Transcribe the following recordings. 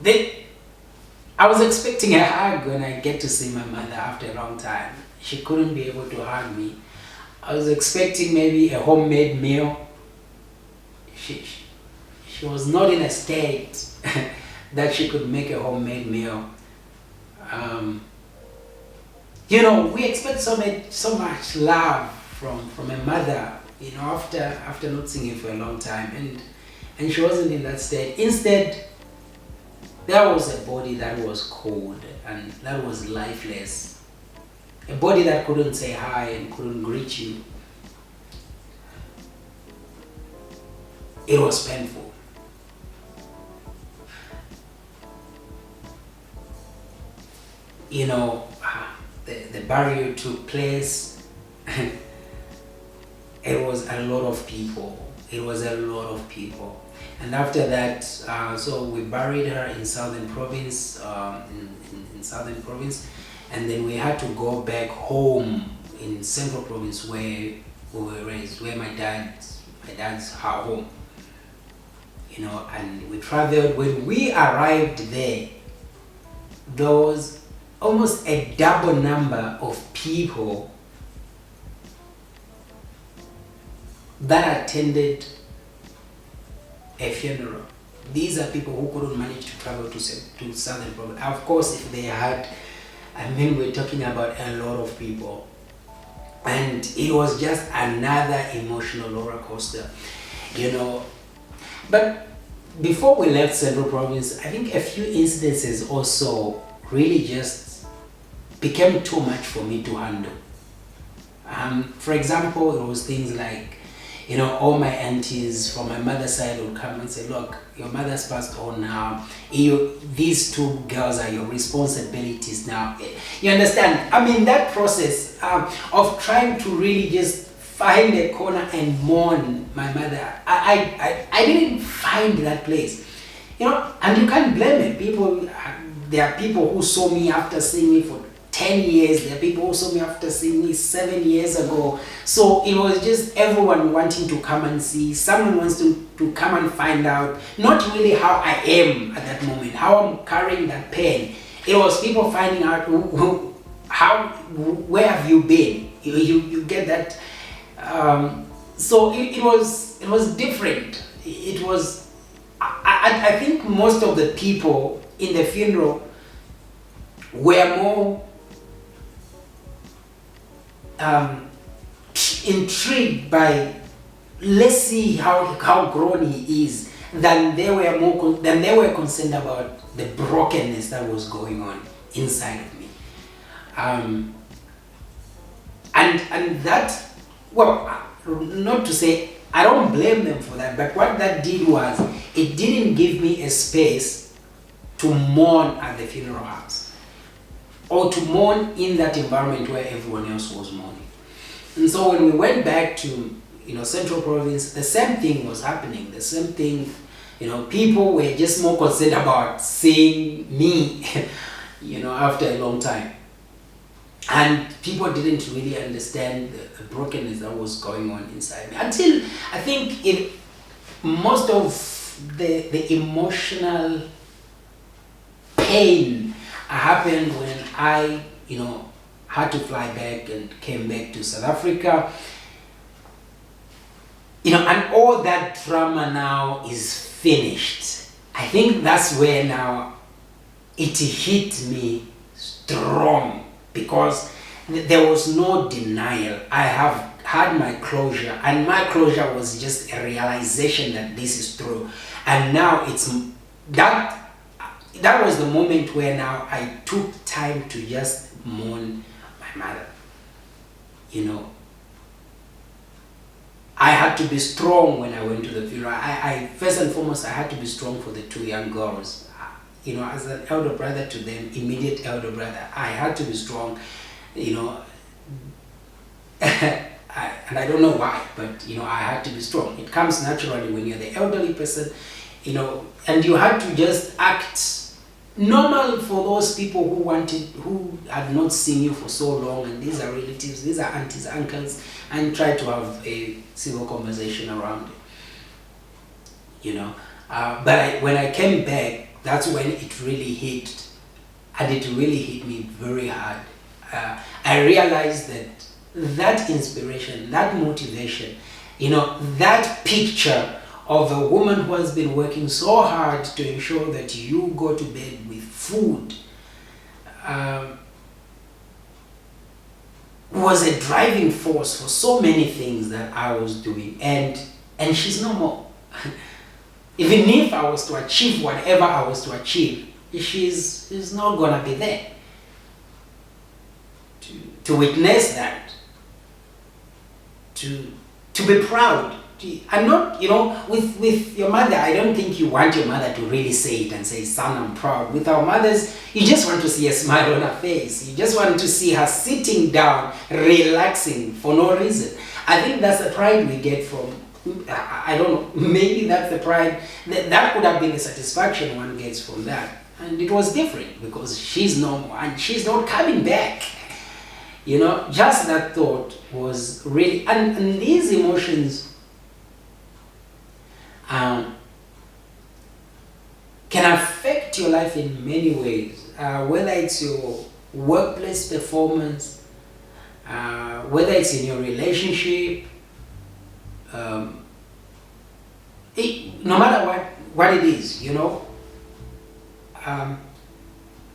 I was expecting a hug when I get to see my mother after a long time. She couldn't be able to hug me. I was expecting maybe a homemade meal. She was not in a state that she could make a homemade meal. We expect so much love from a mother, after not seeing her for a long time, and she wasn't in that state. Instead, there was a body that was cold and that was lifeless. A body that couldn't say hi and couldn't greet you. It was painful. The burial took place. It was a lot of people. And after that, so we buried her in Southern Province, in Southern Province, and then we had to go back home in Central Province where we were raised, where my dad's her home. And we traveled. When we arrived there was almost a double number of people that attended a funeral. These are people who couldn't manage to travel to Southern Province. Of course, if they had, we're talking about a lot of people. And it was just another emotional roller coaster, But before we left Central Province, I think a few incidences also really just became too much for me to handle. For example, it was things like, all my aunties from my mother's side would come and say, look, your mother's passed on now. These two girls are your responsibilities now. You understand? That process of trying to really just find a corner and mourn my mother, I didn't find that place. And you can't blame it. There are people who saw me after seeing me for 10 years. There are people who saw me after seeing me 7 years ago. So it was just everyone wanting to come and see. Someone wants to come and find out, not really how I am at that moment, how I'm carrying that pain. It was people finding out where have you been? You get that? So it was different. It was, I think most of the people in the funeral were more intrigued by, let's see how grown he is, than they were concerned about the brokenness that was going on inside of me. And that, well, not to say I don't blame them for that, but what that did was, it didn't give me a space to mourn at the funeral house, or to mourn in that environment where everyone else was mourning. And so when we went back to Central Province, the same thing was happening. The same thing, people were just more concerned about seeing me, after a long time. And people didn't really understand the brokenness that was going on inside me, until I think most of the emotional pain happened when I, had to fly back and came back to South Africa. And all that drama now is finished. I think that's where now it hit me strong, because there was no denial. I have had my closure, and my closure was just a realization that this is true. And now it's that was the moment where now I took time to just mourn my mother. I had to be strong when I went to the funeral. I first and foremost, I had to be strong for the two young girls. As an elder brother to them, immediate elder brother, I had to be strong, and I don't know why, but I had to be strong. It comes naturally when you're the elderly person, and you had to just act normal for those people who had not seen you for so long, and these are relatives, these are aunties, uncles, and try to have a civil conversation around it. But when I came back that's when it really hit, and it really hit me very hard. I realized that that inspiration, that motivation, that picture of a woman who has been working so hard to ensure that you go to bed with food, was a driving force for so many things that I was doing, and she's no more. Even if I was to achieve whatever I was to achieve, she's not gonna be there to witness that, to be proud. I'm not, with your mother, I don't think you want your mother to really say it and say, son, I'm proud. With our mothers, you just want to see a smile on her face. You just want to see her sitting down, relaxing for no reason. I think that's the pride we get from, I don't know, maybe that's the pride, that could have been the satisfaction one gets from that. And it was different because she's no more and she's not coming back. Just that thought was really, and these emotions can affect your life in many ways, whether it's your workplace performance, whether it's in your relationship, no matter what it is,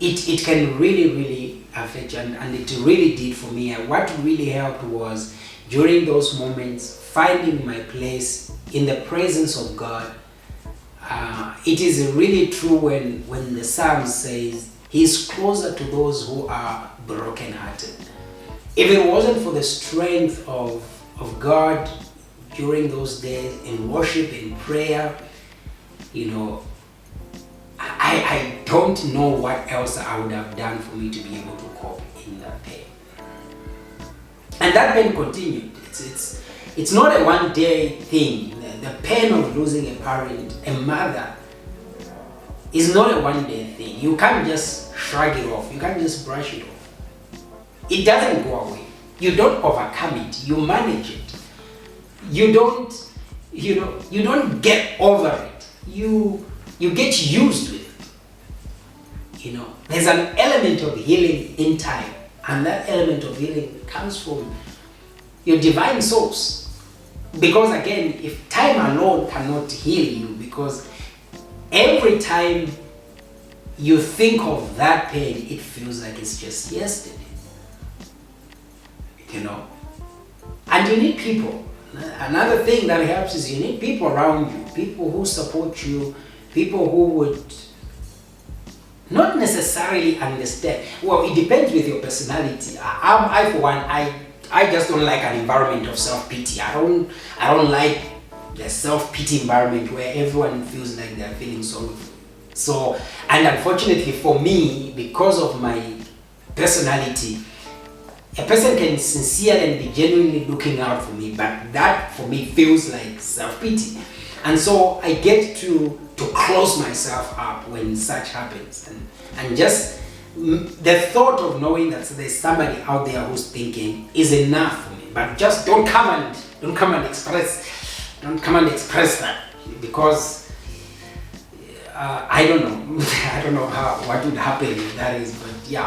it can really affect you, and it really did for me. And what really helped was, during those moments, finding my place in the presence of God. It is really true when the Psalm says He's closer to those who are brokenhearted. If it wasn't for the strength of God during those days in worship, in prayer, I don't know what else I would have done for me to be able to cope in that pain. And that pain continued. It's not a one-day thing. The pain of losing a parent, a mother, is not a one-day thing. You can't just shrug it off. You can't just brush it off. It doesn't go away. You don't overcome it. You manage it. You don't get over it. You get used with it. There's an element of healing in time, and that element of healing comes from your divine source. Because again, if time alone cannot heal you, because every time you think of that pain, it feels like it's just yesterday. And you need people. Another thing that helps is you need people around you, people who support you, people who would not necessarily understand. Well, it depends with your personality. I for one, I just don't like an environment of self-pity. I don't like the self-pity environment where everyone feels like they're feeling sorry. So, and unfortunately for me, because of my personality, a person can sincerely and be genuinely looking out for me, but that for me feels like self-pity. And so I get to close myself up when such happens. And just the thought of knowing that there's somebody out there who's thinking is enough for me. But just don't come and express that, because I don't know what would happen if that is. But yeah,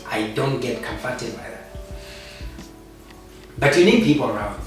I don't get comforted by that. But you need people around,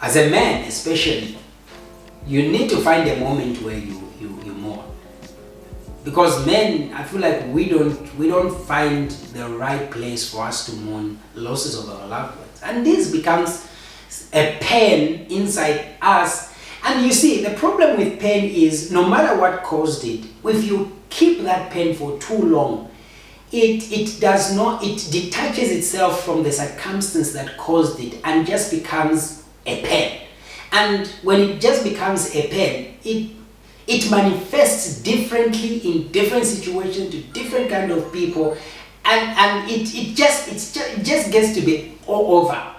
as a man especially. You need to find a moment where you mourn. Because men, I feel like we don't find the right place for us to mourn losses of our loved ones. And this becomes a pain inside us. And you see, the problem with pain is no matter what caused it, if you keep that pain for too long, it detaches itself from the circumstance that caused it and just becomes a pain. And when it just becomes a pain, it manifests differently in different situations to different kind of people, and it just gets to be all over.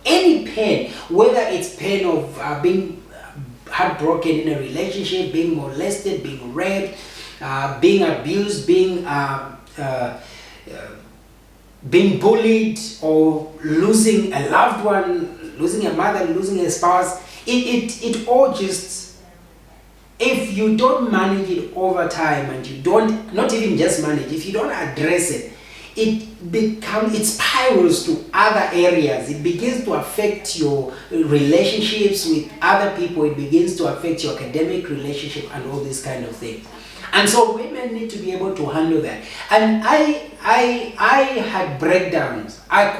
Any pain, whether it's pain of being heartbroken in a relationship, being molested, being raped, being abused, being bullied, or losing a loved one, losing a mother, losing a spouse, it if you don't manage it over time, and you don't, not even just manage, if you don't address it, it spirals to other areas. It begins to affect your relationships with other people. It begins to affect your academic relationship and all these kind of things. And so women need to be able to handle that. And I had breakdowns. I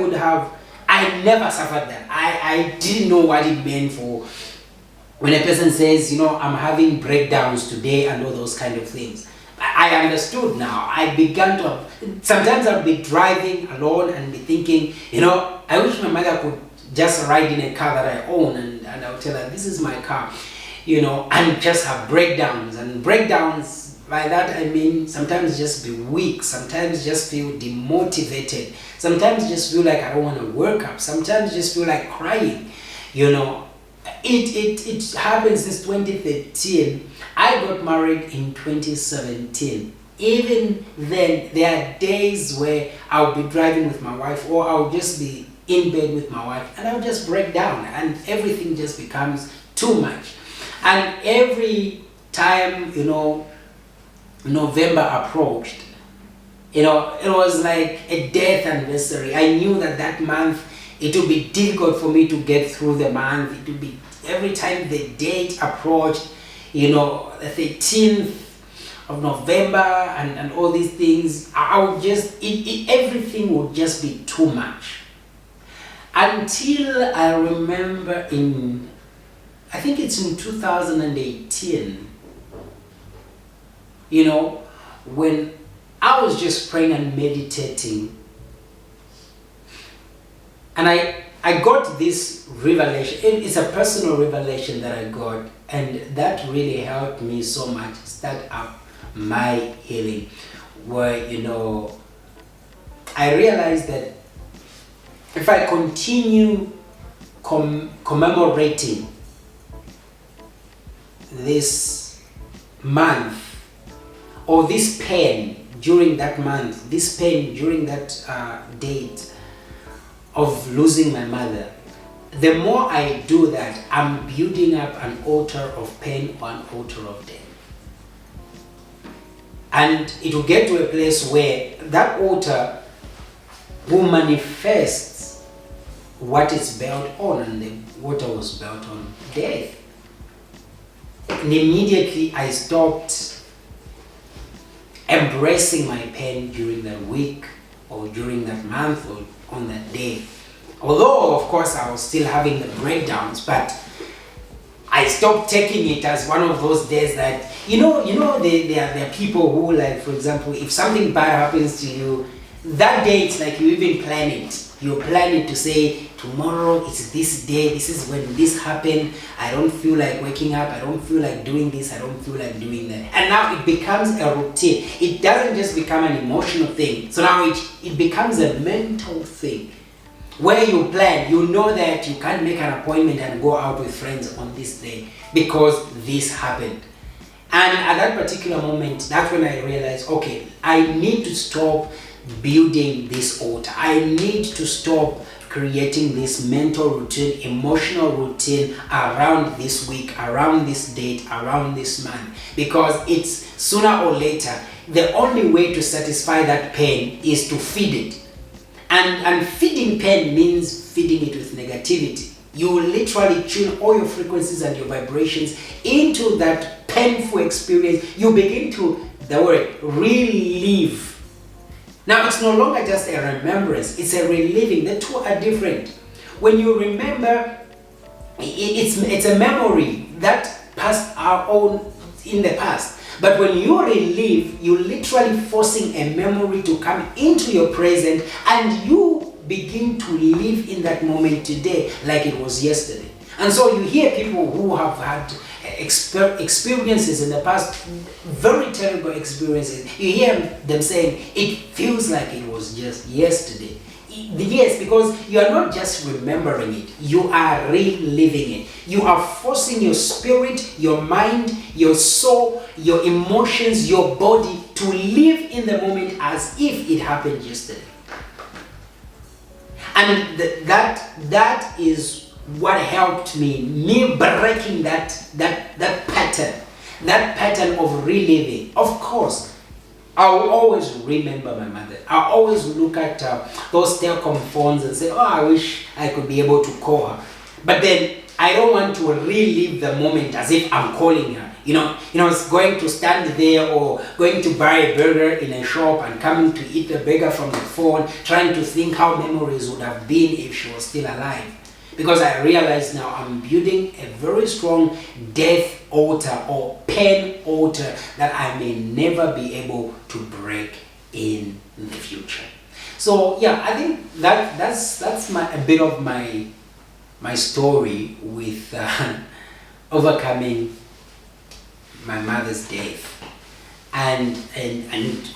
never suffered that. I didn't know what it meant for when a person says, I'm having breakdowns today and all those kind of things. I understood now. I began to, sometimes I'll be driving alone and be thinking, I wish my mother could just ride in a car that I own, and I'll tell her, this is my car, and just have breakdowns. And breakdowns, by that I mean sometimes just be weak, sometimes just feel demotivated, sometimes just feel like I don't want to work up, sometimes just feel like crying, It happens since 2013. I got married in 2017. Even then, there are days where I'll be driving with my wife, or I'll just be in bed with my wife, and I'll just break down, and everything just becomes too much. And every time, November approached, it was like a death anniversary. I knew that month it would be difficult for me to get through the month. It would be every time the date approached, the 13th of November and all these things, I would just, everything would just be too much. Until I remember I think it's in 2018, when I was just praying and meditating, and I got this revelation. It's a personal revelation that I got, and that really helped me so much start up my healing, where I realized that if I continue commemorating this month, or this pain during that month, this pain during that date of losing my mother, the more I do that, I'm building up an altar of pain or an altar of death. And it will get to a place where that altar will manifest what it's built on, and the altar was built on death. And immediately I stopped embracing my pain during that week, or during that month, or on that day. Although, of course, I was still having the breakdowns, but I stopped taking it as one of those days that, there are people who, like, for example, if something bad happens to you, that day it's like you even plan it. You plan it to say, tomorrow it's this day, this is when this happened, I don't feel like waking up, I don't feel like doing this, I don't feel like doing that. And now it becomes a routine. It doesn't just become an emotional thing. So now it becomes a mental thing, where you plan, you know that you can't make an appointment and go out with friends on this day because this happened. And at that particular moment, that's when I realized, okay, I need to stop building this altar. I need to stop creating this mental routine, emotional routine around this week, around this date, around this month, because it's sooner or later, the only way to satisfy that pain is to feed it. And feeding pain means feeding it with negativity. You will literally tune all your frequencies and your vibrations into that painful experience. You begin to, the word, relive. Now, it's no longer just a remembrance, it's a reliving. The two are different. When you remember, it's a memory that passed our own in the past. But when you relive, you're literally forcing a memory to come into your present, and you begin to live in that moment today like it was yesterday. And so you hear people who have had experiences in the past, very terrible experiences. You hear them saying, it feels like it was just yesterday. Yes, because you are not just remembering it, you are reliving it. You are forcing your spirit, your mind, your soul, your emotions, your body to live in the moment as if it happened yesterday. And that is what helped me breaking that pattern, that pattern of reliving. Of course, I will always remember my mother. I always look at those telecom phones and say, oh, I wish I could be able to call her. But then I don't want to relive the moment as if I'm calling her. It's going to stand there or going to buy a burger in a shop and coming to eat the burger from the phone, trying to think how memories would have been if she was still alive. Because I realize now I'm building a very strong death altar or pain altar that I may never be able to break in the future. So yeah, I think that's a bit of my story with overcoming my mother's death, and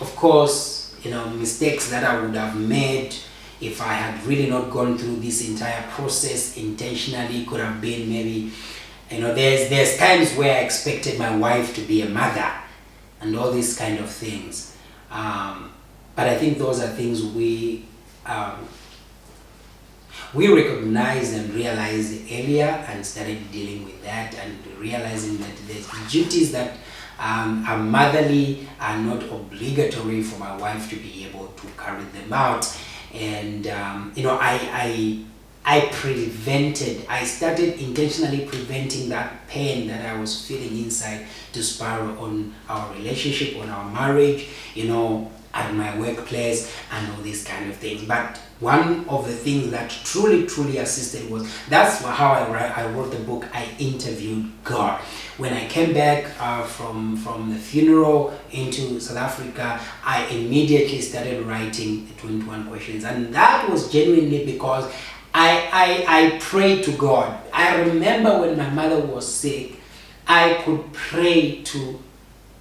of course, mistakes that I would have made if I had really not gone through this entire process intentionally. Could have been maybe, there's times where I expected my wife to be a mother and all these kind of things, but I think those are things we recognized and realized earlier and started dealing with that, and realizing that there's duties that are motherly are not obligatory for my wife to be able to carry them out. And I started intentionally preventing that pain that I was feeling inside to spiral on our relationship, on our marriage, at my workplace and all these kind of things. But one of the things that truly assisted was, that's how I wrote the book. I interviewed God. When I came back from the funeral into South Africa, I immediately started writing the 21 questions, and that was genuinely because I prayed to God. I remember when my mother was sick, I could pray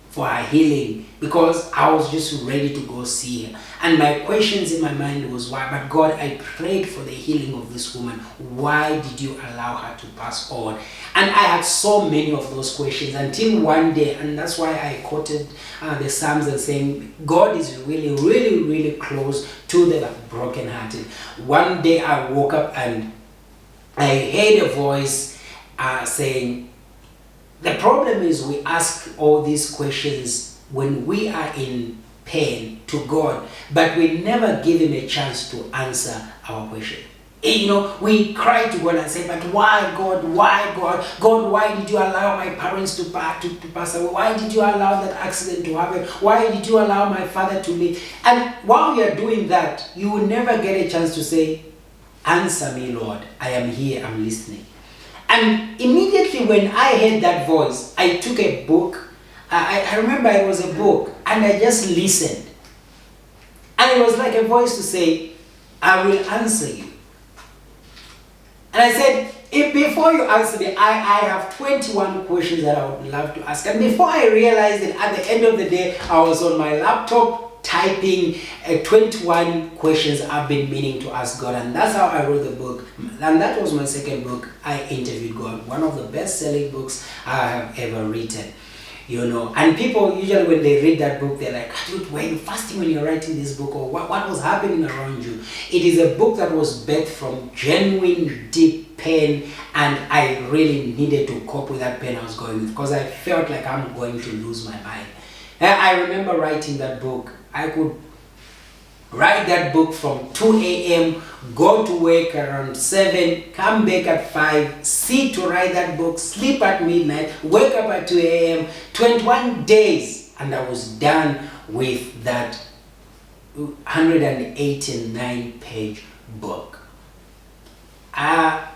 for her healing because I was just ready to go see her. And my questions in my mind was, why? But God, I prayed for the healing of this woman. Why did you allow her to pass on? And I had so many of those questions until one day, and that's why I quoted the Psalms and saying, God is really close to the brokenhearted. One day I woke up and I heard a voice saying, the problem is we ask all these questions when we are in pain to God, but we never give him a chance to answer our question. We cry to God and say, but why God? Why God? God, why did you allow my parents to pass away? Why did you allow that accident to happen? Why did you allow my father to live? And while you are doing that, you will never get a chance to say, answer me, Lord. I am here, I'm listening. And immediately when I heard that voice, I took a book. I remember it was a book, and I just listened. And it was like a voice to say, I will answer you. And I said, before you answer me, I have 21 questions that I would love to ask. And before I realized it, at the end of the day, I was on my laptop typing 21 questions I've been meaning to ask God. And that's how I wrote the book. And that was my second book, I Interviewed God, one of the best-selling books I have ever written. And people usually when they read that book, they're like, dude, were you fasting when you're writing this book, or what was happening around you? It is a book that was birthed from genuine deep pain, and I really needed to cope with that pain I was going with, because I felt like I'm going to lose my mind. I remember writing that book. I could write that book from 2 a.m., go to work around 7, come back at 5, sit to write that book, sleep at midnight, wake up at 2 a.m., 21 days, and I was done with that 189-page book. That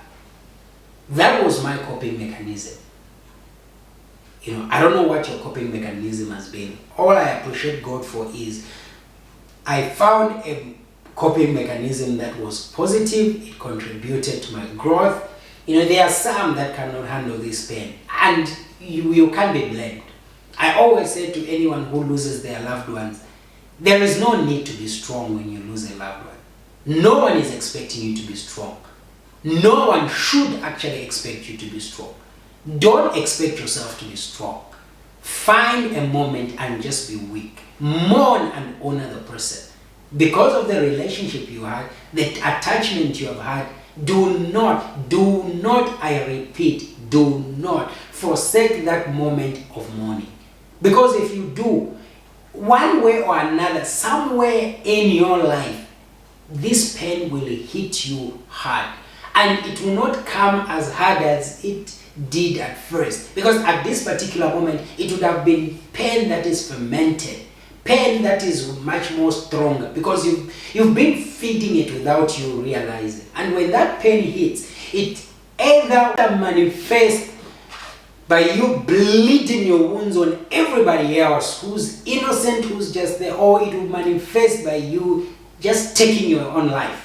was my coping mechanism. I don't know what your coping mechanism has been. All I appreciate God for is I found a coping mechanism that was positive. It contributed to my growth. There are some that cannot handle this pain, and you can't be blamed. I always say to anyone who loses their loved ones, there is no need to be strong when you lose a loved one. No one is expecting you to be strong. No one should actually expect you to be strong. Don't expect yourself to be strong. Find a moment and just be weak. Mourn and honor the person. Because of the relationship you had, the attachment you have had, do not, I repeat, do not forsake that moment of mourning. Because if you do, one way or another, somewhere in your life, this pain will hit you hard. And it will not come as hard as it did at first. Because at this particular moment, it would have been pain that is fermented. Pain that is much more stronger. Because you've been feeding it without you realizing. And when that pain hits, it either manifests by you bleeding your wounds on everybody else who's innocent, who's just there, or it will manifest by you just taking your own life.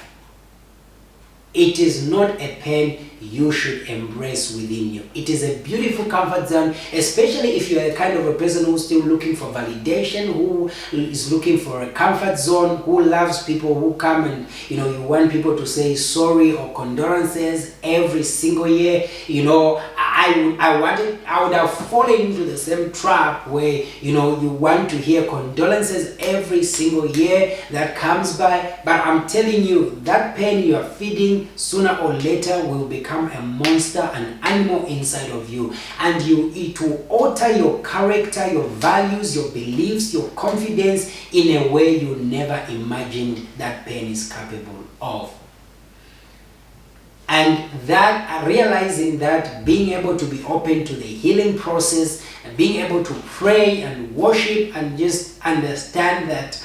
It is not a pain you should embrace within you. It is a beautiful comfort zone, especially if you're a kind of a person who's still looking for validation, who is looking for a comfort zone, who loves people who come and, you want people to say sorry or condolences every single year. I would have fallen into the same trap where, you want to hear condolences every single year that comes by. But I'm telling you, that pain you are feeding sooner or later will become a monster, an animal inside of you. And it will alter your character, your values, your beliefs, your confidence in a way you never imagined that pain is capable of. And that, realizing that, being able to be open to the healing process, and being able to pray and worship and just understand that,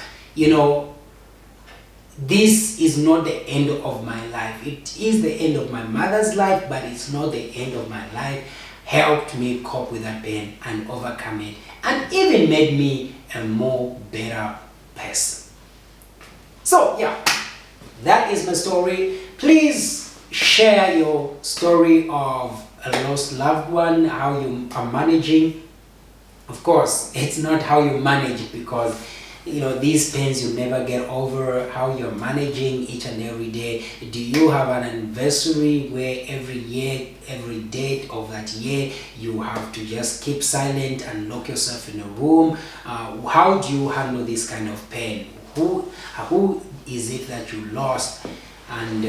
this is not the end of my life. It is the end of my mother's life, but it's not the end of my life, helped me cope with that pain and overcome it, and even made me a more better person. So yeah, that is my story. Please share your story of a lost loved one, how you are managing. Of course, it's not how you manage it, because these pains you never get over, how you're managing each and every day. Do you have an anniversary where every year, every date of that year, you have to just keep silent and lock yourself in a room? How do you handle this kind of pain? Who is it that you lost? And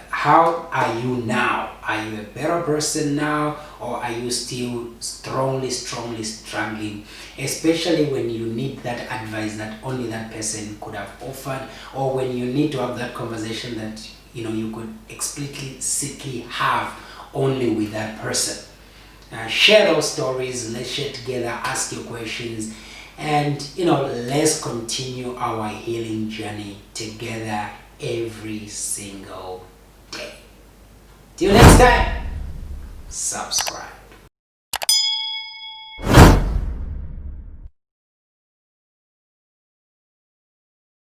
how are you now? Are you a better person now, or are you still strongly struggling? Especially when you need that advice that only that person could have offered, or when you need to have that conversation that you could explicitly have only with that person. Share those stories. Let's share together. Ask your questions, and let's continue our healing journey together every single day. Till next time, subscribe.